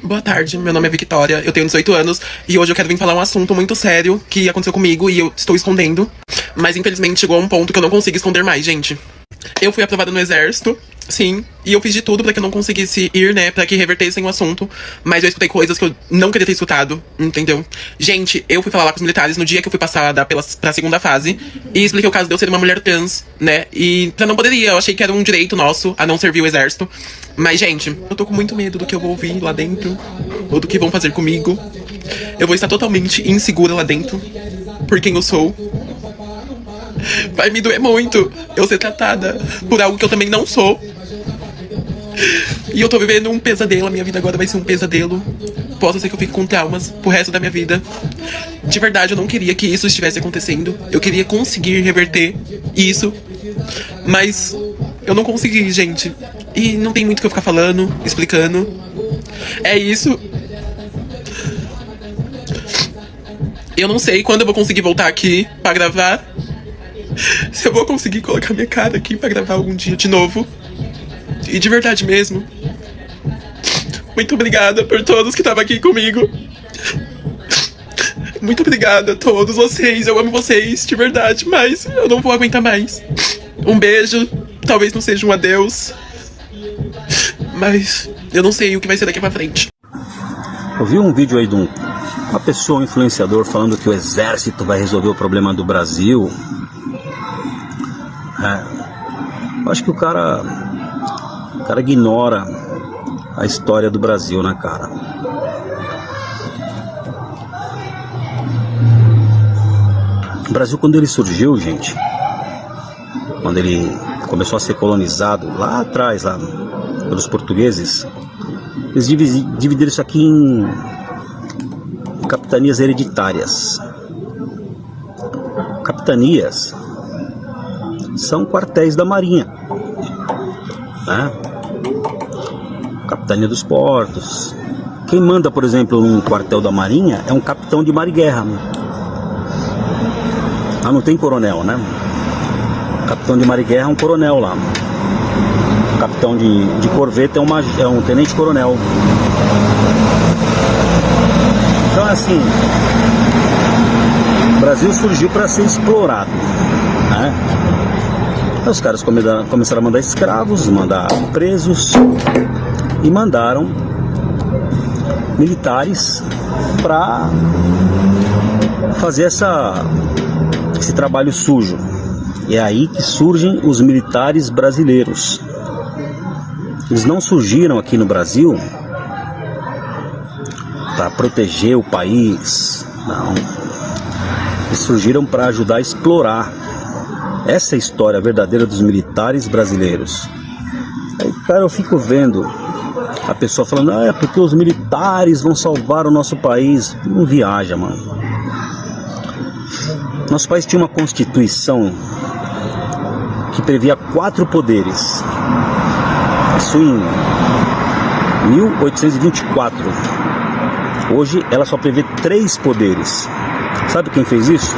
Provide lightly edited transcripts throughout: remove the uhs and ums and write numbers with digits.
Boa tarde, meu nome é Victoria, eu tenho 18 anos e hoje eu quero vir falar um assunto muito sério que aconteceu comigo e eu estou escondendo. Mas infelizmente chegou a um ponto que eu não consigo esconder mais, gente. Eu fui aprovada no exército, sim, e eu fiz de tudo pra que eu não conseguisse ir, né, pra que revertessem o assunto. Mas eu escutei coisas que eu não queria ter escutado, entendeu? Gente, eu fui falar lá com os militares no dia que eu fui passada pra segunda fase e expliquei o caso de eu ser uma mulher trans, né, e eu não poderia, eu achei que era um direito nosso a não servir o exército. Mas, gente, eu tô com muito medo do que eu vou ouvir lá dentro, ou do que vão fazer comigo. Eu vou estar totalmente insegura lá dentro, por quem eu sou. Vai me doer muito eu ser tratada por algo que eu também não sou. E eu tô vivendo um pesadelo, a minha vida agora vai ser um pesadelo. Posso ser que eu fique com traumas pro resto da minha vida. De verdade, eu não queria que isso estivesse acontecendo. Eu queria conseguir reverter isso, mas eu não consegui, gente. E não tem muito o que eu ficar falando, explicando. É isso. Eu não sei quando eu vou conseguir voltar aqui pra gravar. Se eu vou conseguir colocar minha cara aqui pra gravar algum dia de novo. E de verdade mesmo. Muito obrigada por todos que estavam aqui comigo. Muito obrigada a todos vocês. Eu amo vocês, de verdade. Mas eu não vou aguentar mais. Um beijo. Talvez não seja um adeus. Mas eu não sei o que vai ser daqui pra frente. Eu vi um vídeo aí de uma pessoa, um influenciador, falando que o exército vai resolver o problema do Brasil. Eu acho que o cara ignora a história do Brasil, né, cara? O Brasil, quando ele surgiu, gente, quando ele começou a ser colonizado lá atrás, lá pelos portugueses, eles dividiram isso aqui em capitanias hereditárias. Capitanias são quartéis da Marinha, né? Capitania dos Portos. Quem manda, por exemplo, num quartel da Marinha é um capitão de mar e guerra. Não tem coronel, né? Capitão de mar e guerra é um coronel lá. Capitão de corveta é um tenente-coronel. Então, assim, o Brasil surgiu para ser explorado, né? Os caras começaram a mandar escravos, mandar presos e mandaram militares para fazer esse trabalho sujo. E é aí que surgem os militares brasileiros. Eles não surgiram aqui no Brasil para proteger o país, não. Eles surgiram para ajudar a explorar. Essa é a história verdadeira dos militares brasileiros. Aí, cara, eu fico vendo a pessoa falando, é porque os militares vão salvar o nosso país. Não viaja, mano. Nosso país tinha uma constituição que previa 4 poderes. Isso em 1824. Hoje ela só prevê 3 poderes. Sabe quem fez isso?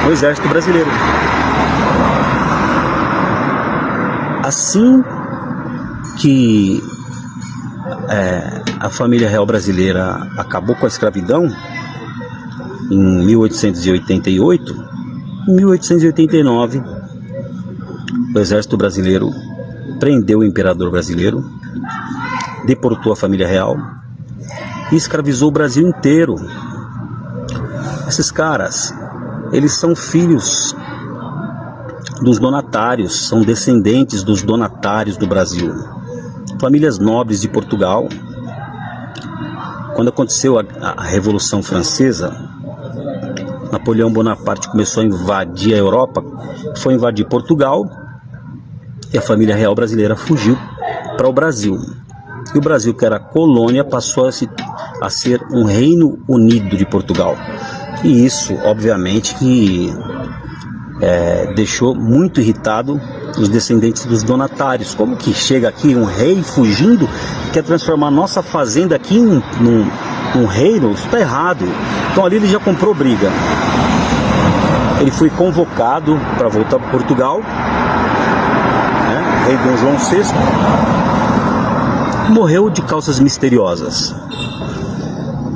O Exército Brasileiro. Assim que a família real brasileira acabou com a escravidão em 1888, em 1889 o Exército Brasileiro prendeu o imperador brasileiro, deportou a família real e escravizou o Brasil inteiro. Esses caras, eles são filhos dos donatários, são descendentes dos donatários do Brasil. Famílias nobres de Portugal. Quando aconteceu a Revolução Francesa, Napoleão Bonaparte começou a invadir a Europa, foi invadir Portugal e a família real brasileira fugiu para o Brasil. E o Brasil, que era colônia, passou a ser um reino unido de Portugal. E isso, obviamente, que deixou muito irritado os descendentes dos donatários. Como que chega aqui um rei fugindo e quer transformar nossa fazenda aqui num reino? Isso está errado. Então ali ele já comprou briga. Ele foi convocado para voltar para Portugal, né? Rei Dom João VI. morreu de causas misteriosas.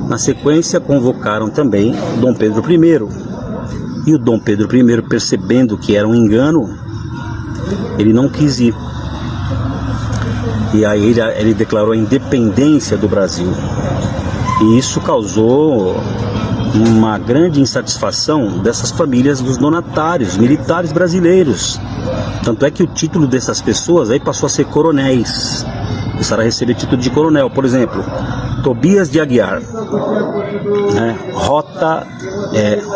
Na sequência, convocaram também Dom Pedro I. E o Dom Pedro I, percebendo que era um engano, ele não quis ir. E aí ele declarou a independência do Brasil. E isso causou uma grande insatisfação dessas famílias dos donatários, militares brasileiros. Tanto é que o título dessas pessoas aí passou a ser coronéis. Começaram a receber título de coronel. Por exemplo, Tobias de Aguiar, né?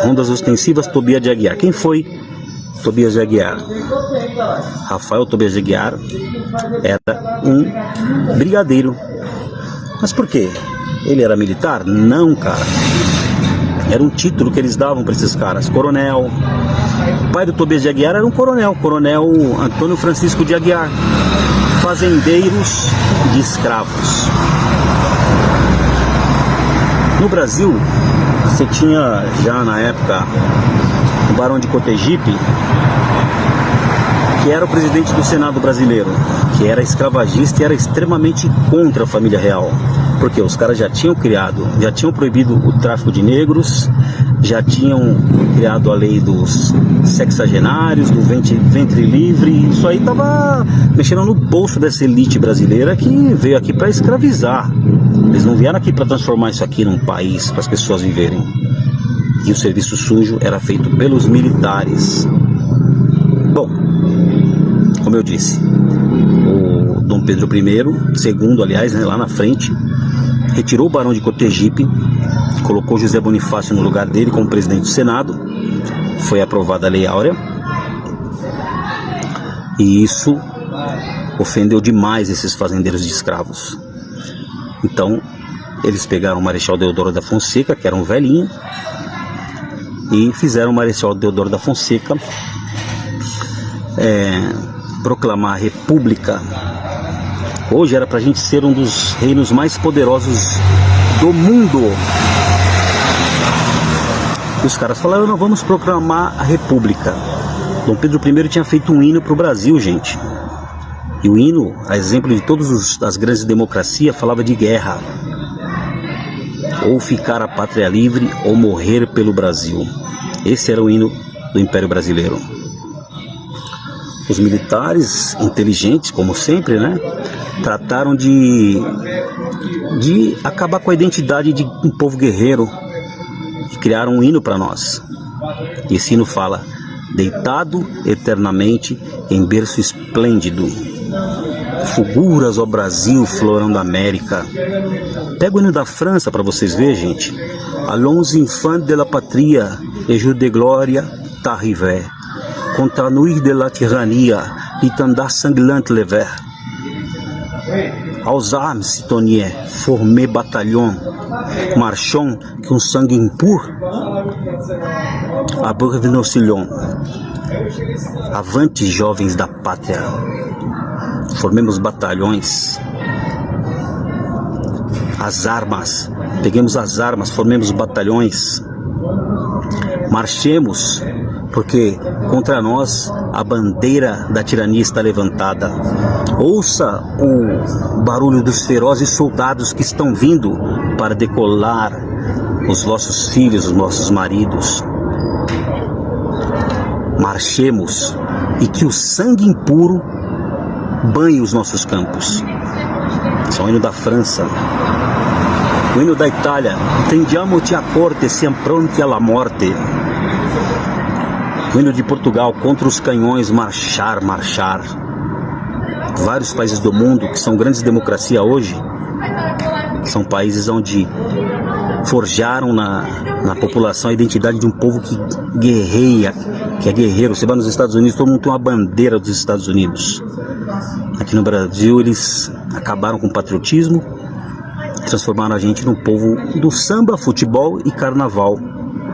Rondas Ostensivas Tobias de Aguiar. Quem foi Tobias de Aguiar? Rafael Tobias de Aguiar era um brigadeiro. Mas por quê? Ele era militar? Não, cara. Era um título que eles davam para esses caras. Coronel. O pai do Tobias de Aguiar era um coronel. Coronel Antônio Francisco de Aguiar. Fazendeiros de escravos. No Brasil, você tinha já na época o Barão de Cotegipe, que era o presidente do Senado brasileiro, que era escravagista e era extremamente contra a família real. Porque os caras já tinham proibido o tráfico de negros, já tinham criado a lei dos sexagenários, do ventre livre. Isso aí estava mexendo no bolso dessa elite brasileira que veio aqui para escravizar. Eles não vieram aqui para transformar isso aqui num país para as pessoas viverem. E o serviço sujo era feito pelos militares. Bom, como eu disse, o Dom Pedro I, segundo, aliás, né, lá na frente, retirou o Barão de Cotegipe, colocou José Bonifácio no lugar dele como presidente do Senado. Foi aprovada a Lei Áurea. E isso ofendeu demais esses fazendeiros de escravos. Então, eles pegaram o Marechal Deodoro da Fonseca, que era um velhinho, e fizeram o Marechal Deodoro da Fonseca proclamar a República. Hoje era pra gente ser um dos reinos mais poderosos do mundo. E os caras falaram: não, vamos proclamar a República. Dom Pedro I tinha feito um hino pro Brasil, gente. E o hino, a exemplo de todas as grandes democracias, falava de guerra. Ou ficar a pátria livre ou morrer pelo Brasil. Esse era o hino do Império Brasileiro. Os militares, inteligentes, como sempre, né, trataram de acabar com a identidade de um povo guerreiro e criaram um hino para nós. E esse hino fala: deitado eternamente em berço esplêndido, fulguras, ó Brasil, florão da América. Pega o hino da França para vocês verem, gente. Allons enfants de la patria, et jour de gloire t'arrivé. Contra nuit de la tyrannia, l'étendard sanglante lever. Aux armes, citoyens, formez bataillon, marchons com sangue impur, abreuve nos sillons. Avante, jovens da pátria, formemos batalhões. As armas, peguemos as armas, formemos batalhões. Marchemos, porque contra nós a bandeira da tirania está levantada. Ouça o barulho dos ferozes soldados que estão vindo para decolar os vossos filhos, os nossos maridos. Marchemos e que o sangue impuro banhe os nossos campos. Esse é o hino da França. O hino da Itália: tendiamo-te a corte, siam pronti alla morte. O hino de Portugal: contra os canhões, marchar, marchar. Vários países do mundo que são grandes democracias hoje são países onde forjaram na população a identidade de um povo que guerreia, que é guerreiro. Você vai nos Estados Unidos, todo mundo tem uma bandeira dos Estados Unidos. Aqui no Brasil eles acabaram com o patriotismo, transformaram a gente num povo do samba, futebol e carnaval,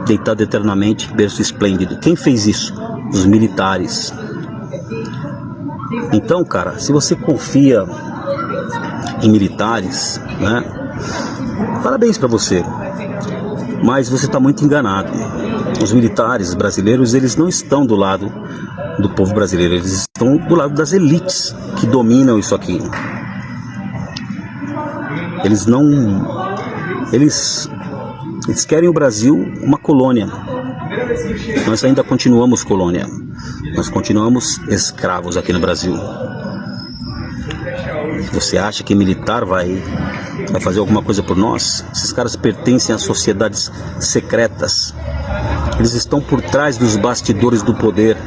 deitado eternamente, berço esplêndido. Quem fez isso? Os militares. Então, cara, se você confia em militares, né, parabéns para você, mas você está muito enganado. Os militares brasileiros, eles não estão do lado do povo brasileiro, eles estão do lado das elites que dominam isso aqui. Eles não... Eles querem o Brasil uma colônia. Nós ainda continuamos colônia. Nós continuamos escravos aqui no Brasil. Você acha que militar vai fazer alguma coisa por nós? Esses caras pertencem a sociedades secretas. Eles estão por trás dos bastidores do poder.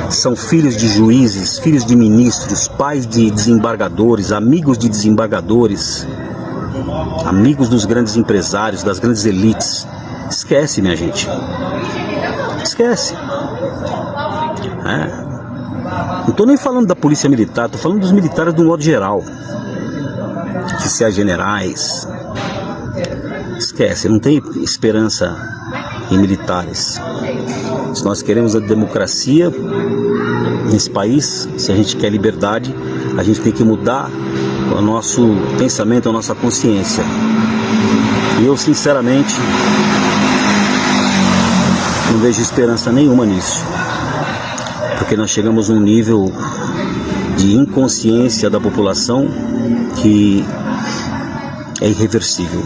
São filhos de juízes, filhos de ministros, pais de desembargadores, amigos de desembargadores, amigos dos grandes empresários, das grandes elites. Esquece, minha gente. Esquece. Não estou nem falando da polícia militar, estou falando dos militares de um modo geral. Oficiais generais. Esquece, não tem esperança em militares. Se nós queremos a democracia nesse país, se a gente quer liberdade, a gente tem que mudar o nosso pensamento, a nossa consciência. E eu, sinceramente, não vejo esperança nenhuma nisso. Porque nós chegamos a um nível de inconsciência da população que é irreversível.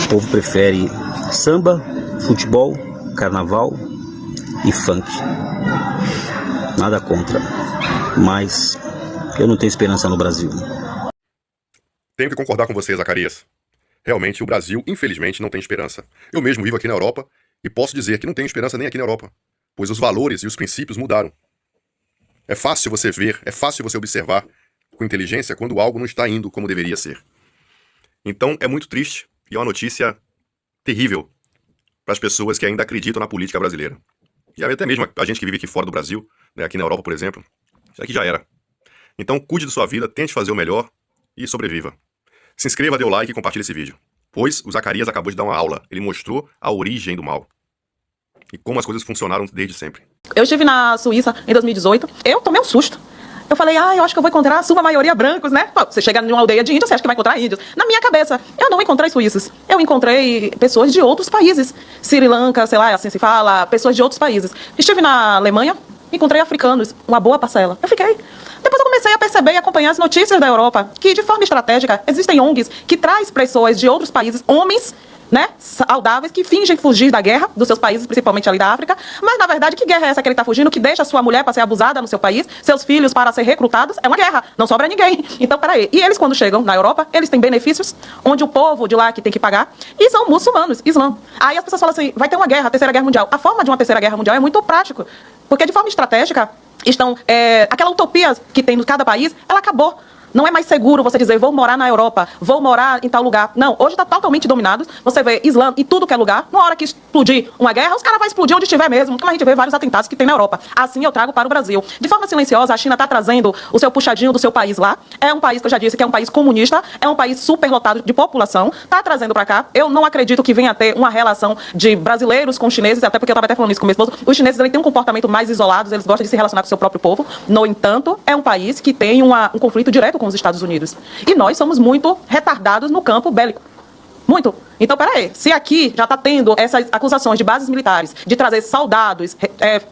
O povo prefere samba, futebol, carnaval e funk. Nada contra, mas eu não tenho esperança no Brasil. Tenho que concordar com você, Zacarias. Realmente, o Brasil, infelizmente, não tem esperança. Eu mesmo vivo aqui na Europa e posso dizer que não tenho esperança nem aqui na Europa, pois os valores e os princípios mudaram. É fácil você ver, é fácil você observar com inteligência quando algo não está indo como deveria ser. Então, é muito triste e é uma notícia terrível para as pessoas que ainda acreditam na política brasileira. E até mesmo a gente que vive aqui fora do Brasil, né, aqui na Europa, por exemplo, isso aqui já era. Então, cuide da sua vida, tente fazer o melhor e sobreviva. Se inscreva, dê o like e compartilhe esse vídeo. Pois o Zacarias acabou de dar uma aula. Ele mostrou a origem do mal. E como as coisas funcionaram desde sempre. Eu estive na Suíça em 2018. Eu tomei um susto. Eu falei, eu acho que eu vou encontrar a sua maioria brancos, né? Pô, você chega numa aldeia de índios, você acha que vai encontrar índios. Na minha cabeça, eu não encontrei suíços. Eu encontrei pessoas de outros países. Sri Lanka, sei lá, assim se fala, pessoas de outros países. Estive na Alemanha, encontrei africanos, uma boa parcela. Eu fiquei... Depois eu comecei a perceber e acompanhar as notícias da Europa, que de forma estratégica existem ONGs que traz pessoas de outros países, homens, né, saudáveis, que fingem fugir da guerra dos seus países, principalmente ali da África, mas na verdade que guerra é essa que ele está fugindo, que deixa a sua mulher para ser abusada no seu país, seus filhos para ser recrutados? É uma guerra, não sobra ninguém. Então, peraí, e eles quando chegam na Europa, eles têm benefícios, onde o povo de lá que tem que pagar, e são muçulmanos, Islã. Aí as pessoas falam assim, vai ter uma guerra, a terceira guerra mundial. A forma de uma terceira guerra mundial é muito prático, porque de forma estratégica, aquela utopia que tem em cada país, ela acabou. Não é mais seguro você dizer, vou morar na Europa, vou morar em tal lugar. Não, hoje está totalmente dominado. Você vê Islã em tudo que é lugar. Na hora que explodir uma guerra, os caras vão explodir onde estiver mesmo. Como a gente vê vários atentados que tem na Europa. Assim eu trago para o Brasil. De forma silenciosa, a China está trazendo o seu puxadinho do seu país lá. É um país que eu já disse que é um país comunista, é um país superlotado de população. Está trazendo para cá. Eu não acredito que venha a ter uma relação de brasileiros com chineses, até porque eu estava até falando isso com meu esposo. Os chineses têm um comportamento mais isolado, eles gostam de se relacionar com o seu próprio povo. No entanto, é um país que tem um conflito direto com os Estados Unidos. E nós somos muito retardados no campo bélico. Muito. Então, peraí, se aqui já está tendo essas acusações de bases militares, de trazer soldados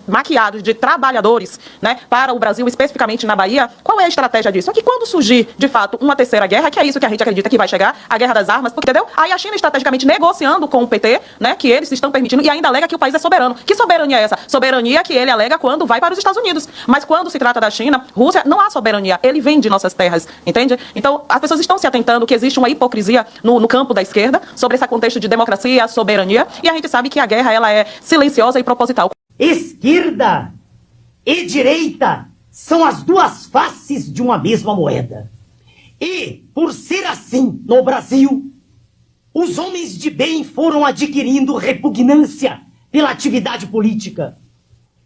maquiados de trabalhadores, né, para o Brasil, especificamente na Bahia, qual é a estratégia disso? É que quando surgir, de fato, uma terceira guerra, que é isso que a gente acredita que vai chegar, a guerra das armas, porque, entendeu? Aí a China estrategicamente negociando com o PT, né, que eles estão permitindo, e ainda alega que o país é soberano. Que soberania é essa? Soberania que ele alega quando vai para os Estados Unidos. Mas quando se trata da China, Rússia, não há soberania. Ele vende nossas terras, entende? Então, as pessoas estão se atentando que existe uma hipocrisia no campo da esquerda sobre esse contexto de democracia, soberania, e a gente sabe que a guerra ela é silenciosa e proposital. Esquerda e direita são as duas faces de uma mesma moeda. E, por ser assim no Brasil, os homens de bem foram adquirindo repugnância pela atividade política.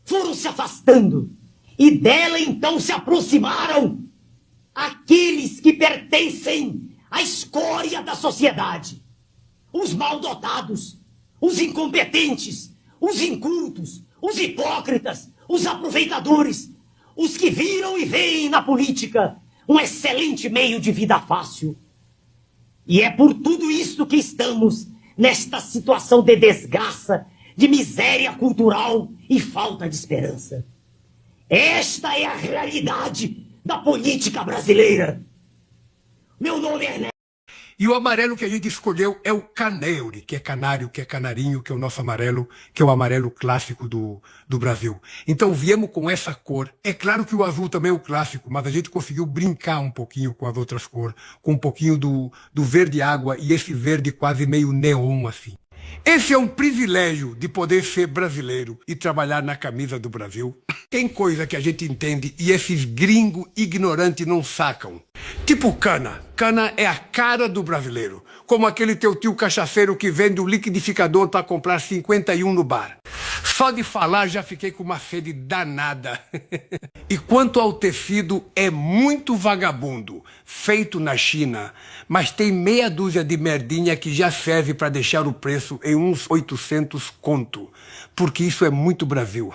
Foram se afastando. E dela então se aproximaram aqueles que pertencem à escória da sociedade. Os mal-dotados, os incompetentes, os incultos, os hipócritas, os aproveitadores, os que viram e veem na política um excelente meio de vida fácil. E é por tudo isto que estamos nesta situação de desgraça, de miséria cultural e falta de esperança. Esta é a realidade da política brasileira. Meu nome é Ernesto. E o amarelo que a gente escolheu é o caneure, que é canário, que é canarinho, que é o nosso amarelo, que é o amarelo clássico do Brasil. Então viemos com essa cor. É claro que o azul também é o clássico, mas a gente conseguiu brincar um pouquinho com as outras cores, com um pouquinho do verde água e esse verde quase meio neon assim. Esse é um privilégio de poder ser brasileiro e trabalhar na camisa do Brasil. Tem coisa que a gente entende e esses gringos ignorantes não sacam. Tipo cana. Cana é a cara do brasileiro. Como aquele teu tio cachaceiro que vende o liquidificador para comprar 51 no bar. Só de falar já fiquei com uma sede danada. E quanto ao tecido, é muito vagabundo, feito na China, mas tem meia dúzia de merdinha que já serve para deixar o preço em uns 800 conto, porque isso é muito Brasil.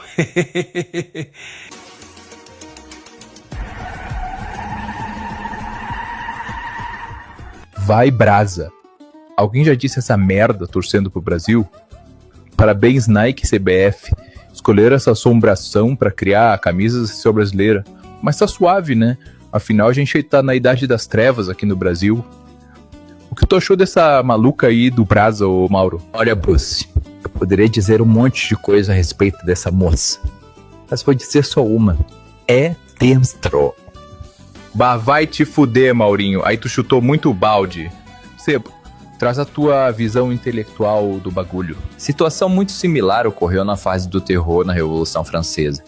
Vai brasa. Alguém já disse essa merda torcendo pro Brasil? Parabéns Nike e CBF. Escolheram essa assombração pra criar a camisa da seleção brasileira. Mas tá suave, né? Afinal a gente tá na idade das trevas aqui no Brasil. O que tu achou dessa maluca aí do Brasa, ô Mauro? Olha, Bruce, eu poderia dizer um monte de coisa a respeito dessa moça, mas vou dizer só uma. É dentro. Bah, vai te fuder, Maurinho. Aí tu chutou muito o balde. Sebo, traz a tua visão intelectual do bagulho. Situação muito similar ocorreu na fase do terror na Revolução Francesa.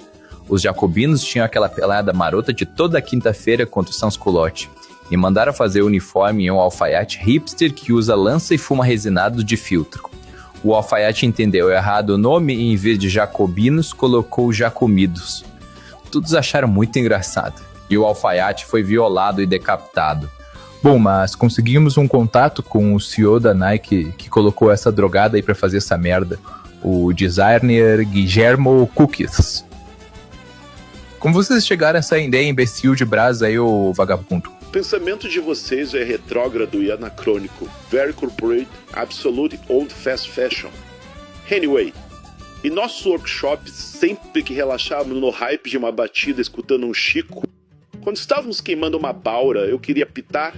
Os jacobinos tinham aquela pelada marota de toda quinta-feira contra o sans-culotte e mandaram fazer o uniforme em um alfaiate hipster que usa lança e fuma resinado de filtro. O alfaiate entendeu errado o nome e em vez de jacobinos colocou jacomidos. Todos acharam muito engraçado e o alfaiate foi violado e decapitado. Bom, mas conseguimos um contato com o CEO da Nike que colocou essa drogada aí pra fazer essa merda, o designer Guillermo Cookies. Como vocês chegaram a essa ideia imbecil de brasa aí, ô vagabundo? O pensamento de vocês é retrógrado e anacrônico. Very corporate, absolute old fast fashion. Anyway, em nossos workshops, sempre que relaxávamos no hype de uma batida escutando um Chico, quando estávamos queimando uma baura, eu queria pitar,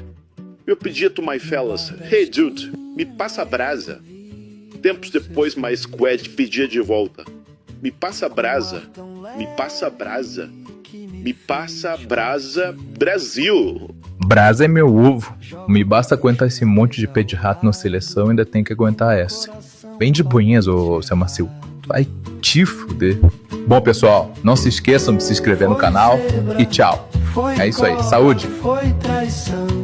eu pedia to my fellas, hey dude, me passa a brasa. Tempos depois, my squad pedia de volta, me passa a brasa, me passa a brasa, me passa a brasa, Brasil. Brasa é meu ovo. Me basta aguentar esse monte de pé de rato na seleção e ainda tem que aguentar essa. Bem de boinhas, ô seu Macio. Vai te fuder. Bom, pessoal, não se esqueçam de se inscrever no canal e tchau. É isso aí, saúde! Foi traição.